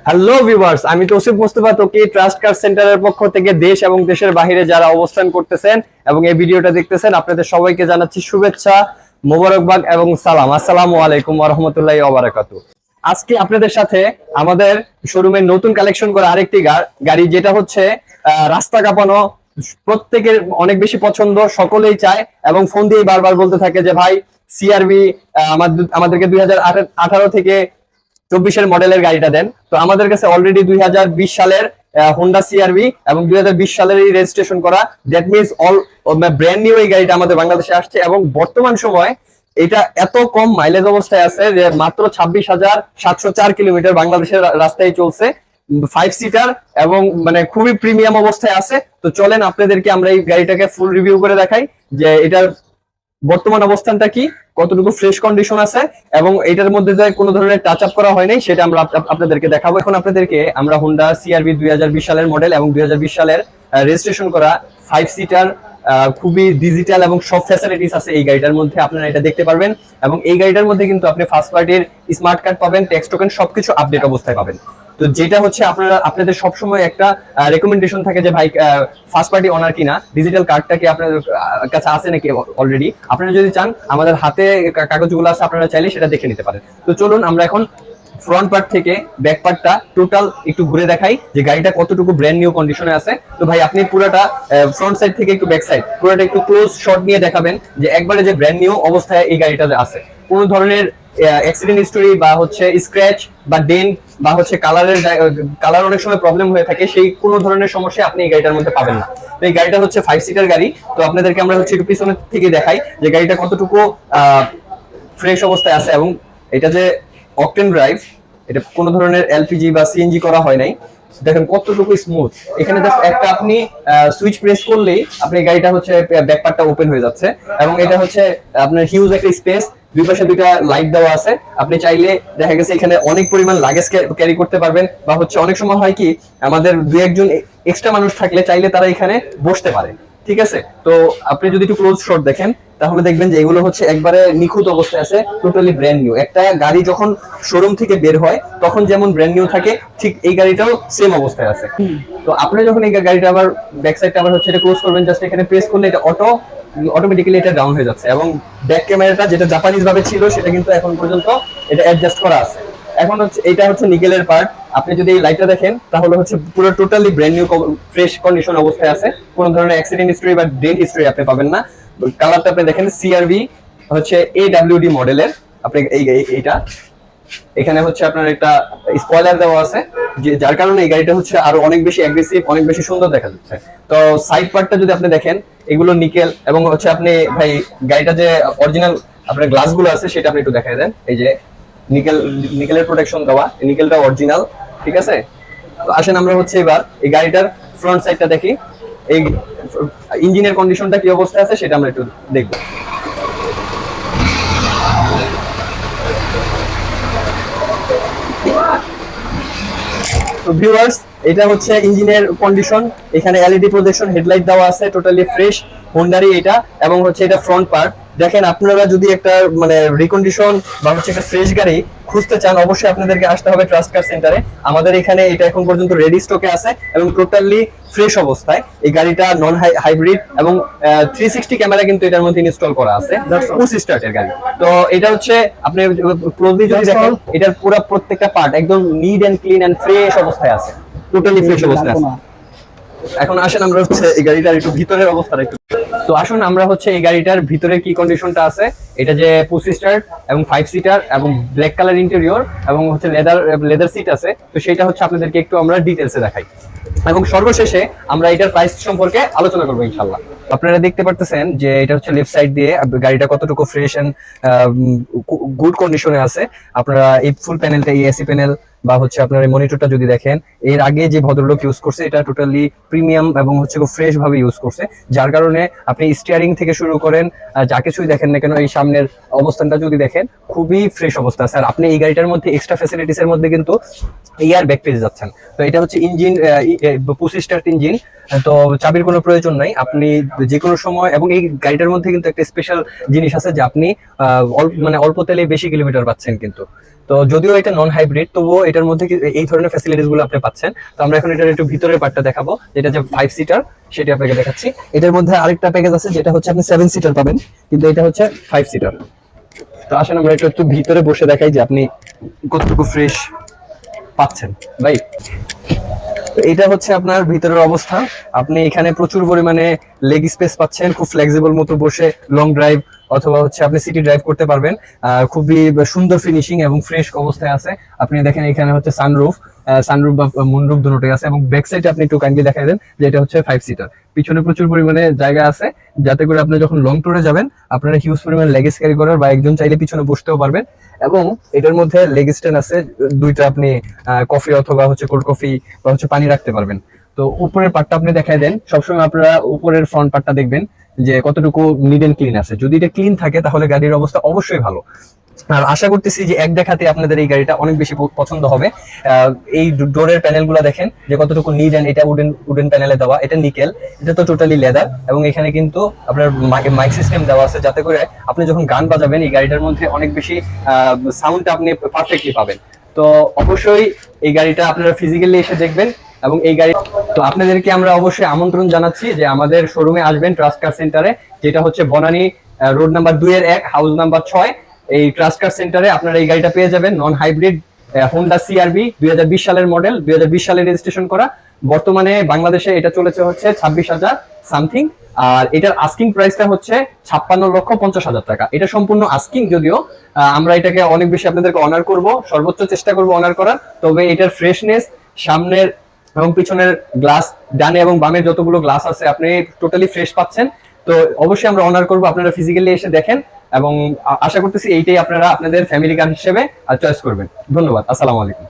Hello viewers, আমি Tausif Mustafa তোকি trust কার সেন্টারের পক্ষ থেকে দেশ এবং দেশের বাইরে যারা অবস্থান করতেছেন এবং এই ভিডিওটা দেখতেছেন আপনাদের সবাইকে জানাচ্ছি শুভেচ্ছা, মোবারকবাদ এবং সালাম। আসসালামু আলাইকুম ওয়া রাহমাতুল্লাহি ওয়া বারাকাতুহু। আজকে আপনাদের সাথে আমাদের শোরুমের নতুন কালেকশন করা আরেকটি গাড়ি, যেটা হচ্ছে রাস্তা কাঁপানো, প্রত্যেকের অনেক বেশি পছন্দ, সকলেই চায় এবং ফোন দিয়ে বারবার বলতে থাকে যে ভাই সিআরভি আমাদেরকে 2018 থেকে 24-এর মডেলের গাড়িটা দেন। তো আমাদের কাছে অলরেডি 2020 সালের হোন্ডা সিআরভি এবং 2020 সালের রেজিস্ট্রেশন করা, that means all brand new এই গাড়িটা আমাদের বাংলাদেশে আসছে এবং বর্তমান সময় এটা এত কম মাইলেজ অবস্থায় আছে যে মাত্র 26,704 কিলোমিটার বাংলাদেশের রাস্তায় চলছে, 5 সিটার এবং মানে খুবই প্রিমিয়াম অবস্থায় আছে। তো চলেন আপনাদেরকে আমরা এই গাড়িটাকে ফুল রিভিউ করে দেখাই যে এটার বর্তমান অবস্থানটা কি, কতটুকু ফ্রেশ কন্ডিশন আছে এবং এটার মধ্যে যে কোনো ধরনের টাচ আপ করা হয় নাই সেটা আমরা আপনাদেরকে দেখাবো। এখন আপনাদেরকে আমরা হোন্ডা সিআরভি 2020 সালের মডেল এবং 2020 সালের রেজিস্ট্রেশন করা 5 সিটার, খুবই ডিজিটাল এবং সব ফ্যাসিলিটিস আছে এই গাড়িটার মধ্যে, আপনারা এটা দেখতে পারবেন। এবং এই গাড়িটার মধ্যে কিন্তু আপনি ফার্স্ট পার্টির স্মার্ট কার্ড পাবেন, ট্যাক্স টোকেন সবকিছু আপডেট অবস্থায় পাবেন। তো যেটা হচ্ছে আপনাদের সবসময় একটা রেকমেন্ডেশন থাকে যে ভাই ফার্স্ট পার্টি ওনার কিনা ডিজিটাল কার্ডটা কি আপনাদের কাছে আছে নাকি অলরেডি। আপনারা যদি চান আমাদের হাতে কাগজগুলো আছে, আপনারা চাইলে সেটা দেখে নিতে পারেন। তো চলুন আমরা এখন ফ্রন্ট পার্ট থেকে ব্যাক পার্টটা টোটাল একটু ঘুরে দেখাই যে গাড়িটা কতটুকু ব্র্যান্ড নিউ কন্ডিশনে আছে। তো ভাই আপনি পুরোটা ফ্রন্ট সাইড থেকে একটু ব্যাক সাইড পুরোটা একটু ক্লোজ শট নিয়ে দেখাবেন যে একবারে যে ব্র্যান্ড নিউ অবস্থায় এই গাড়িটা আছে, কোনো ধরনের অ্যাক্সিডেন্ট হিস্টোরি বা হচ্ছে স্ক্র্যাচ বা ডেন্ট বা হচ্ছে কালার অনেক সময় প্রবলেম হয়ে থাকে, সেই কোনো ধরনের সমস্যা আপনি এই গাড়িটার মধ্যে পাবেন না। তো এই গাড়িটা হচ্ছে 5 সিটার গাড়ি। তো আপনাদেরকে আমরা হচ্ছে একটু পিছনের থেকে দেখাই যে গাড়িটা কতটুকু ফ্রেশ অবস্থায় আছে এবং এটা যে অকটেন ড্রাইভ, এটা কোনো ধরনের এলপিজি বা সিএনজি করা হয় নাই। দেখেন কতটুকু স্মুথ, এখানে জাস্ট একটা আপনি সুইচ প্রেস করলেই আপনি গাড়িটা হচ্ছে ব্যাক পার্টটা ওপেন হয়ে যাচ্ছে এবং এটা হচ্ছে আপনার হিউজ একটা স্পেস, দুই পাশে দুইটা লাইট দেওয়া আছে। আপনি চাইলে দেখা গেছে এখানে অনেক পরিমাণ লাগেজ ক্যারি করতে পারবেন বা হচ্ছে অনেক সময় হয় কি আমাদের দুই একজন এক্সট্রা মানুষ থাকলে চাইলে তারা এখানে বসতে পারে, ঠিক আছে। তো আপনি যদি একটু ক্লোজ শট দেখেন তাহলে দেখবেন যে এগুলো হচ্ছে একবারে নিখুঁত অবস্থায় আছে, টোটালি ব্র্যান্ড নিউ। একটা গাড়ি যখন শোরুম থেকে বের হয় তখন যেমন ব্র্যান্ড নিউ থাকে, ঠিক এই গাড়িটাও সেম অবস্থায় আছে। তো আপনি যখন এই গাড়িটা আবার ব্যাক সাইডটা আবার হচ্ছে এটা ক্লোজ করবেন, জাস্ট এখানে প্রেস করলে এটা অটোমেটিক্যালি এটা ডাউন হয়ে যাচ্ছে এবং ব্যাক ক্যামেরাটা যেটা জাপানিজ ভাবে ছিল সেটা কিন্তু এখন পর্যন্ত এটা অ্যাডজাস্ট করা আছে। এখন হচ্ছে এটা হচ্ছে নিকেলের পার্ট। আপনি যদি এই লাইটটা দেখেন তাহলে হচ্ছে পুরো totally brand new fresh condition অবস্থায় আছে, কোনো ধরনের অ্যাক্সিডেন্ট হিস্টরি বা ডেন্ট হিস্টরি আপনি পাবেন না। কালারটা আপনি দেখেন সিআরভি হচ্ছে এডব্লিউডি মডেলের, আপনি এইটা এখানে হচ্ছে আপনার একটা স্পয়লার দেওয়া আছে যার কারণে এই গাড়িটা হচ্ছে আরো অনেক বেশি অ্যাগ্রেসিভ, অনেক বেশি সুন্দর দেখা যাচ্ছে। তো সাইড পার্টটা যদি আপনি দেখেন এগুলো নিকেল এবং হচ্ছে আপনি ভাই গাড়িটা যে অরিজিনাল আপনার গ্লাসগুলো আছে সেটা আপনি একটু দেখাই দেন। এই যে নিকেলের প্রোটেকশন দেওয়া, নিকেলটা অরিজিনাল, ঠিক আছে। তো আসেন আমরা হচ্ছে এবার এই গাড়িটার ফ্রন্ট সাইডটা দেখি, এই ইঞ্জিনের কন্ডিশনটা কি অবস্থায় আছে সেটা আমরা একটু দেখব। তো ভিউয়ার্স এটা হচ্ছে ইঞ্জিনের কন্ডিশন, এখানে এলইডি প্রজেকশন হেডলাইট দেওয়া আছে, টোটালি ফ্রেশ হোন্ডারই এটা এবং হচ্ছে এটা ফ্রন্ট পার্ট। দেখেন আপনারা যদি একটা মানে রিকন্ডিশন বা হচ্ছে একটা ফ্রেশ গাড়ি খুঁজতে চান অবশ্যই আপনাদেরকে আসতে হবে ট্রাস্ট কার সেন্টারে। আমাদের এখানে এটা এখন পর্যন্ত রেডি স্টকে আছে এবং টোটালি ফ্রেশ অবস্থায়। এই গাড়িটা নন হাইব্রিড এবং 360 ক্যামেরা কিন্তু এটার মধ্যে ইনস্টল করা আছে, পুশ স্টার্টের গাড়ি। তো এটা হচ্ছে আপনি ক্লোজলি যদি দেখেন এটার পুরো প্রত্যেকটা পার্ট একদম neat and clean and fresh অবস্থায় আছে, টোটালি ফ্রেশ অবস্থায় আছে। এখন আসেন আমরা হচ্ছে এই গাড়িটার একটু ভিতরের অবস্থাটা একটু। তো আসুন আমরা হচ্ছে এই গাড়িটার ভিতরে কি কন্ডিশনটা আছে, এটা যে পুশ স্টার্ট এবং 5 সিটার এবং ব্ল্যাক কালার ইন্টেরিয়র এবং হচ্ছে লেদার সিট আছে, তো সেটা হচ্ছে আপনাদেরকে একটু আমরা ডিটেইলসে দেখাই এবং সর্বশেষে আমরা এটার প্রাইস সম্পর্কে আলোচনা করবো ইনশাআল্লাহ। আপনারা দেখতে পারতেছেন যে এটা হচ্ছে লেফট সাইড দিয়ে গাড়িটা কতটুকু ফ্রেশ এন্ড গুড কন্ডিশনে আছে। আপনারা এই ফুল প্যানেলটা, এই এসি প্যানেল বা হচ্ছে আপনার এই মনিটরটা যদি দেখেন, এর আগে যে ভদ্রলোক ইউজ করছে এটা টোটালি প্রিমিয়াম এবং হচ্ছে ফ্রেশ ভাবে ইউজ করছে, যার কারণে আপনি স্টিয়ারিং থেকে শুরু করেন যা কিছুই দেখেন না কেন এই সামনের অবস্থানটা যদি দেখেন খুবই ফ্রেশ অবস্থা আছে। আর আপনি এই গাড়িটার মধ্যে এক্সট্রা ফ্যাসিলিটিস এর মধ্যে কিন্তু এয়ার ব্যাগ পেয়ে যাচ্ছেন। তো এটা হচ্ছে ইঞ্জিন পুশ স্টার্ট ইঞ্জিন, তো চাবির কোনো প্রয়োজন নাই, আপনি যে কোনো সময়। এবং এই গাড়িটার মধ্যে কিন্তু একটা স্পেশাল জিনিস আছে যে আপনি অল্প তেলে বেশি কিলোমিটার পাচ্ছেন কিন্তু। তো যদিও এটা নন হাইব্রিড, তবুও এটার মধ্যে এই ধরনের ফ্যাসিলিটিস গুলো আপনি পাচ্ছেন। তো আমরা এখন এটার একটু ভিতরের পার্টটা দেখাবো, যেটা যে 5 সিটার, সেটা আপনাকে দেখাচ্ছি। এটার মধ্যে আরেকটা প্যাকেজ আছে যেটা হচ্ছে আপনি 7 সিটার পাবেন, কিন্তু এটা হচ্ছে 5 সিটার। তো আসেন আমরা একটু ভিতরে বসে দেখাই যে আপনি কতটুকু ফ্রেশ পাচ্ছেন ভাই। তো এটা হচ্ছে আপনার ভিতরের অবস্থা। আপনি এখানে প্রচুর পরিমাণে লেগ স্পেস পাচ্ছেন, খুব ফ্লেক্সিবল মতো বসে লং ড্রাইভ অথবা হচ্ছে আপনি সিটি ড্রাইভ করতে পারবেন। খুবই সুন্দর ফিনিশিং এবং ফ্রেশ অবস্থায় আছে। আপনি দেখেন এখানে হচ্ছে সানরুফ বা মুনরুফ দুটোই আছে, এবং ব্যাক সাইডে আপনি একটু কাইন্ডলি দেখাই দেন যে এটা হচ্ছে 5 সিটার। পিছনে প্রচুর পরিমাণে জায়গা আছে, যাতে করে আপনি যখন লং ট্যুরে যাবেন আপনারা হিউজ পরিমাণে লেগেজ ক্যারি করার বা একজন চাইলে পিছনে বসতেও পারবেন। এবং এটার মধ্যে লেগ স্ট্যান্ড আছে দুইটা, আপনি কফি অথবা হচ্ছে কোল্ড কফি বা হচ্ছে পানি রাখতে পারবেন। তো উপরের পার্টটা আপনি দেখাই দেন, সবসময় আপনারা উপরের ফ্রন্ট পার্টটা দেখবেন যে কতটুকু নিট এন্ড ক্লিন আছে। যদি এটা ক্লিন থাকে তাহলে গাড়ির অবস্থা অবশ্যই ভালো। আর আশা করতেছি যে এক দেখাতে আপনাদের এই গাড়িটা অনেক বেশি পছন্দ হবে। এই ডোরের প্যানেলগুলো দেখেন যে কতটুকু নিট এন্ড, এটা উডেন প্যানেলে দেওয়া, এটা নিকেল, এটা তো টোটালি লেদার। এবং এখানে কিন্তু আপনার মাইক সিস্টেম দেওয়া আছে, যাতে করে আপনি যখন গান বাজাবেন এই গাড়িটার মধ্যে অনেক বেশি সাউন্ডটা আপনি পারফেক্টলি পাবেন। তো অবশ্যই এই গাড়িটা আপনারা ফিজিক্যালি এসে দেখবেন। এবং এই গাড়ি তো আপনাদেরকে আমরা অবশ্যই আমন্ত্রণ জানাচ্ছি যে আমাদের শোরুমে আসবেন, ট্রাস্ট কার সেন্টারে, যেটা হচ্ছে Banani road number 2-1, house number 6। এই ট্রাস্ট কার সেন্টারে আপনারা এই গাড়িটা পেয়ে যাবেন, নন হাইব্রিড হোন্ডা সিআরভি 2020 সালের মডেল, 2020 সালে রেজিস্ট্রেশন করা। বর্তমানে বাংলাদেশে এটা চলেছে হচ্ছে 26,000 সামথিং। আর এটার আস্কিং প্রাইসটা হচ্ছে 56,50,000 টাকা। এটা সম্পূর্ণ আস্কিং, যদিও আমরা এটাকে অনেক বেশি আপনাদেরকে অনার করব, সর্বোচ্চ চেষ্টা করব অনার করার। তবে এটার ফ্রেশনেস, সামনের এবং পিছনের গ্লাস, ডানে এবং বামে যতগুলো গ্লাস আছে আপনি টোটালি ফ্রেশ পাচ্ছেন। তো অবশ্যই আমরা অনার করব, আপনারা ফিজিক্যালি এসে দেখেন। এবং আশা করতেছি এইটাই আপনারা আপনাদের ফ্যামিলি কার হিসেবে চয়েস করবেন। ধন্যবাদ, আসসালামু আলাইকুম।